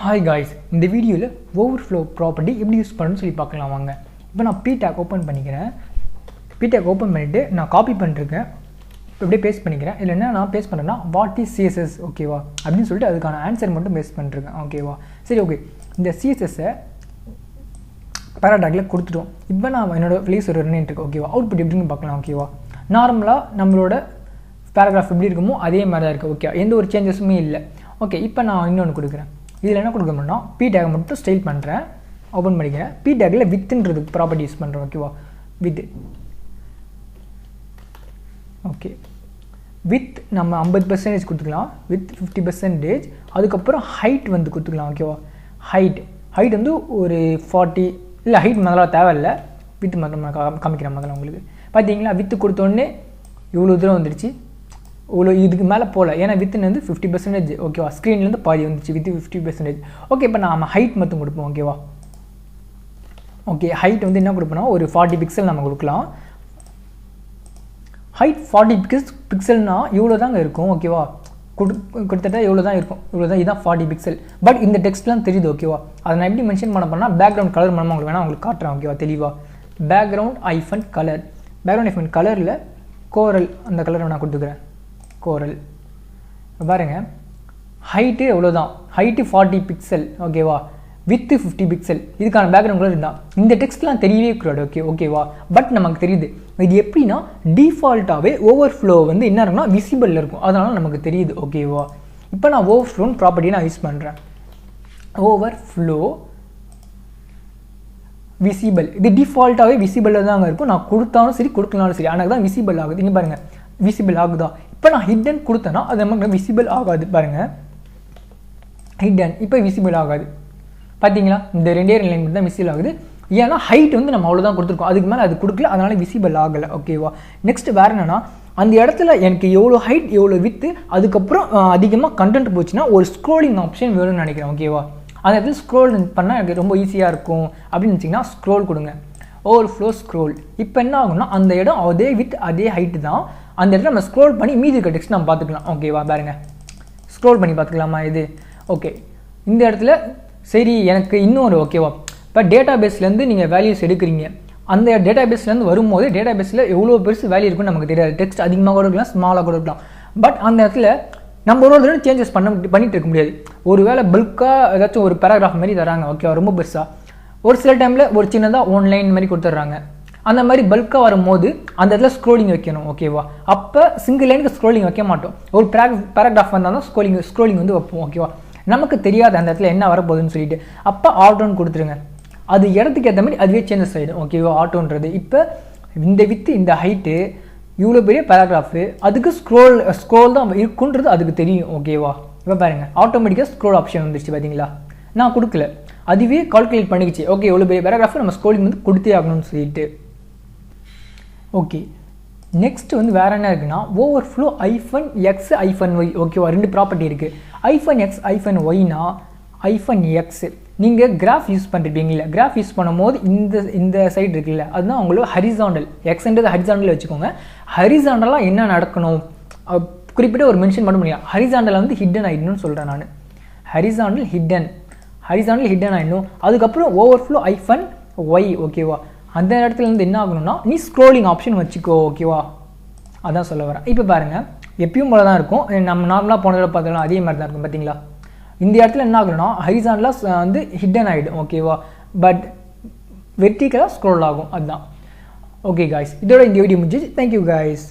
Hi guys, இந்த வீடியோல overflow property எப்படி யூஸ் பண்ணனும்னு சொல்லி பார்க்கலாம் வாங்க. இப்போ நான் p tag ஓபன் பண்ணிக்கிறேன். p tag ஓபன் பண்ணிட்டு நான் காப்பி பண்ணிருக்கேன். இப்போ அப்படியே பேஸ்ட் பண்ணிக்கிறேன். இல்லனா நான் பேஸ்ட் பண்ணேன்னா what is CSS ஓகேவா அப்படினு சொல்லிட்டு அதுக்கான ஆன்சர் மட்டும் பேஸ்ட் பண்ணிருக்கேன் ஓகேவா. சரி ஓகே. இந்த CSS paragraph கொடுத்துட்டோம். இப்போ நான் என்னோட ப்ளேஸ் ஒரு ரன் இருக்கு ஓகேவா. அவுட்புட் எப்படின்னு பார்க்கலாம் ஓகேவா. நார்மலா நம்மளோட paragraph எப்படி இருக்குமோ அதே மாதிரி தான் இருக்கு ஓகே. எந்த ஒரு சேஞ்சஸுமே இல்ல. ஓகே இப்போ நான் இன்னொன்னு கொடுக்கிறேன். இதில் என்ன கொடுக்கணும்னா p tag மட்டும் ஸ்டைல் பண்ணுறேன் ஓப்பன் பண்ணிக்கிறேன். p tagல வித்ன்றது ப்ராப்பர்ட்டி யூஸ் பண்ணுறேன் ஓகேவா. வித் ஓகே வித் நம்ம 50% கொடுத்துக்கலாம். வித் 50%. அதுக்கப்புறம் ஹைட் வந்து கொடுத்துக்கலாம் ஓகேவா. ஹைட் வந்து ஒரு 40 இல்லை ஹைட் முதல்ல தேவையில்லை. வித் மட்டும் காமிக்கிறேன் முதல்ல உங்களுக்கு. பார்த்தீங்களா வித்து கொடுத்தோடனே இவ்வளோ தூரம் வந்துடுச்சு. இவ்வளோ இதுக்கு மேலே போகல ஏன்னா வித்துன்னு வந்து 50% ஓகேவா. ஸ்க்ரீன்லேருந்து பாதி வந்துச்சு வித் 50%. ஓகே இப்போ நம்ம ஹைட் மட்டும் கொடுப்போம் ஓகேவா. ஓகே ஹைட் வந்து என்ன கொடுப்போம்னா ஒரு 40 பிக்சல் நம்ம கொடுக்கலாம். ஹைட் 40 பிக்சல்னா இவ்வளோ தாங்க இருக்கும் ஓகேவா. கிட்டத்தட்ட எவ்வளோ தான் இருக்கும், இவ்வளோ தான். இதுதான் 40 பிக்சல். பட் இந்த டெக்ஸ்ட்லாம் தெரியுது ஓகேவா. அதை நான் எப்படி மென்ஷன் பண்ண போனால் பேக்ரவுண்ட் கலர் மூலமாக உங்களுக்கு வேணால் உங்களுக்கு காட்டுறேன் ஓகேவா தெளிவாக. பேக்ரவுண்ட் கலரில் கோரல் அந்த கலரை நான் கொடுத்துக்கிறேன். கோரல் பாருங்க ஹைட்டு எவ்வளோதான். ஹைட்டு 40 பிக்சல் ஓகேவா. With 50 pixel. இதுக்கான பேக்ரவுண்ட் கலர் இருந்தால் இந்த டெக்ஸ்ட்லாம் தெரியவே கூடாது ஓகேவா. பட் நமக்கு தெரியுது. இது எப்படின்னா டிஃபால்ட்டாகவே ஓவர்ஃப்ளோ வந்து என்ன இருக்குன்னா விசிபிளில் இருக்கும். அதனால நமக்கு தெரியுது ஓகேவா. இப்போ நான் ஓவர்ஃப்ளோன்னு ப்ராப்பர்ட்டியை நான் யூஸ் பண்ணுறேன். Overflow visible. இது டிஃபால்ட்டாகவே விசிபிளில் தாங்க இருக்கும். நான் கொடுத்தாலும் சரி கொடுக்கலாலும் சரி ஆனால் தான் விசிபிள் ஆகுது. இங்கே பாருங்கள் விசிபிள் ஆகுதா. இப்போ நான் ஹிடன் கொடுத்தேன்னா அது நமக்கு விசிபிள் ஆகாது. பாருங்கள் ஹிடன் இப்போ விசிபிள் ஆகாது. பார்த்தீங்களா இந்த ரெண்டே லைன் மட்டும் தான் விசிபிள் ஆகுது. ஏன்னா ஹைட் வந்து நம்ம அவ்வளோதான் கொடுத்துருக்கோம். அதுக்கு மேலே அது கொடுக்கல அதனால விசிபிள் ஆகலை ஓகேவா. நெக்ஸ்ட் வேறு என்னன்னா அந்த இடத்துல எனக்கு எவ்வளோ ஹைட் எவ்வளோ வித்து அதுக்கப்புறம் அதிகமாக கண்டென்ட் போச்சுன்னா ஒரு ஸ்க்ரோலிங் ஆப்ஷன் வேணும்னு நினைக்கிறேன் ஓகேவா. அந்த இடத்துல ஸ்க்ரோல் பண்ணால் எனக்கு ரொம்ப ஈஸியாக இருக்கும் அப்படின்னு நினச்சிங்கன்னா ஸ்க்ரோல் கொடுங்க. Overflow scroll. இப்போ என்ன ஆகும்னா அந்த இடம் அதே வித் அதே ஹைட்டு தான். அந்த இடத்துல நம்ம ஸ்க்ரோல் பண்ணி மீதி இருக்க டெக்ஸ்ட் நம்ம பார்த்துக்கலாம் ஓகேவா. பாருங்கள் ஸ்க்ரோல் பண்ணி பார்த்துக்கலாமா இது ஓகே. இந்த இடத்துல சரி எனக்கு இன்னொரு ஓகேவா. இப்போ டேட்டா பேஸ்லேருந்து நீங்கள் வேல்யூஸ் எடுக்கிறீங்க. அந்த டேட்டா பேஸ்லேருந்து வரும்போது டேட்டா பேஸில் எவ்வளோ பெருசு வேல்யூ இருக்குன்னு நமக்கு தெரியாது. டெக்ஸ்ட் அதிகமாக கூட இருக்கலாம் ஸ்மாலாக கூட இருக்கலாம். பட் அந்த இடத்துல நம்ம ஒரு தடவை சேஞ்சஸ் பண்ணிட்டு இருக்க முடியாது. ஒரு வேளை பல்காக ஏதாச்சும் ஒரு பேராகிராஃப் மாதிரி தராங்க ஓகேவா ரொம்ப பெருசாக. ஒரு சில டைமில் ஒரு சின்னதாக ஒன்லைன் மாதிரி கொடுத்துட்றாங்க. அந்த மாதிரி பல்காக வரும்போது அந்த இடத்துல ஸ்க்ரோலிங் வைக்கணும் ஓகேவா. அப்போ சிங்கிள் லைனுக்கு ஸ்க்ரோலிங் வைக்க மாட்டோம். ஒரு பேராகிராஃப் வந்தால் தான் ஸ்க்ரோலிங் வந்து வைப்போம் ஓகேவா. நமக்கு தெரியாது அந்த இடத்துல என்ன வரப்போகுதுன்னு சொல்லிட்டு. அப்போ ஆட்டோன்னு கொடுத்துருங்க. அது இடத்துக்கு ஏற்ற மாதிரி அதுவே சேஞ்சஸ் ஆகிடும் ஓகேவா. ஆட்டோன்றது இப்போ இந்த வித்து இந்த ஹைட்டு இவ்வளோ பெரிய பேராகிராஃபு அதுக்கு ஸ்க்ரோல் தான் இருக்குன்றது அதுக்கு தெரியும் ஓகேவா. இப்போ பாருங்கள் ஆட்டோமேட்டிக்காக ஸ்க்ரோல் ஆப்ஷன் வந்துருச்சு பார்த்தீங்களா. நான் கொடுக்கல அதுவே கால்குலேட் பண்ணிக்கிச்சு ஓகே இவ்வளோ பெரிய பேராகிராஃபு நம்ம ஸ்க்ரோலிங் வந்து கொடுத்தே ஆகணும்னு சொல்லிட்டு. ஓகே நெக்ஸ்ட் வந்து வேறு என்ன இருக்குன்னா ஓவர்ஃப்ளோ -x -y ஓகேவா. ரெண்டு ப்ராப்பர்ட்டி இருக்குது. -x -yனா -x நீங்கள் கிராஃப் யூஸ் பண்ணிருப்பீங்களா. கிராஃப் யூஸ் பண்ணும்போது இந்த சைடு இருக்குல்ல அதுதான் உங்களுக்கு ஹரிசாண்டல். எக்ஸ்ன்றது ஹரிசாண்டல் வச்சுக்கோங்க. ஹரிசாண்டலாக என்ன நடக்கணும் குறிப்பிட்ட ஒரு மென்ஷன் பண்ண முடியாது. ஹரிசாண்டல் வந்து ஹிடன் ஆகிடணும்னு சொல்கிறேன் நான். ஹரிசாண்டல் ஹிடன் ஆகிடணும். அதுக்கப்புறம் ஓவர்ஃப்ளோ -y ஓகேவா. அந்த இடத்துல இருந்து என்ன ஆகணும்னா நீ ஸ்க்ரோலிங் ஆப்ஷன் வச்சுக்கோ ஓகேவா. அதான் சொல்ல வரேன். இப்போ பாருங்கள் எப்பயும் போல தான் இருக்கும். நம்ம நார்மலாக போனதோட பார்த்தாலும் அதே மாதிரி தான் இருக்கும் பார்த்தீங்களா. இந்த இடத்துல என்ன ஆகணும்னா ஹரிசாண்டலாக வந்து ஹிடன் ஆகிடும் ஓகேவா. பட் வெர்டிகலாக ஸ்க்ரோல் ஆகும். அதுதான் ஓகே காய்ஸ். இதோட இந்த வீடியோ முடிஞ்சிச்சு. Thank you guys.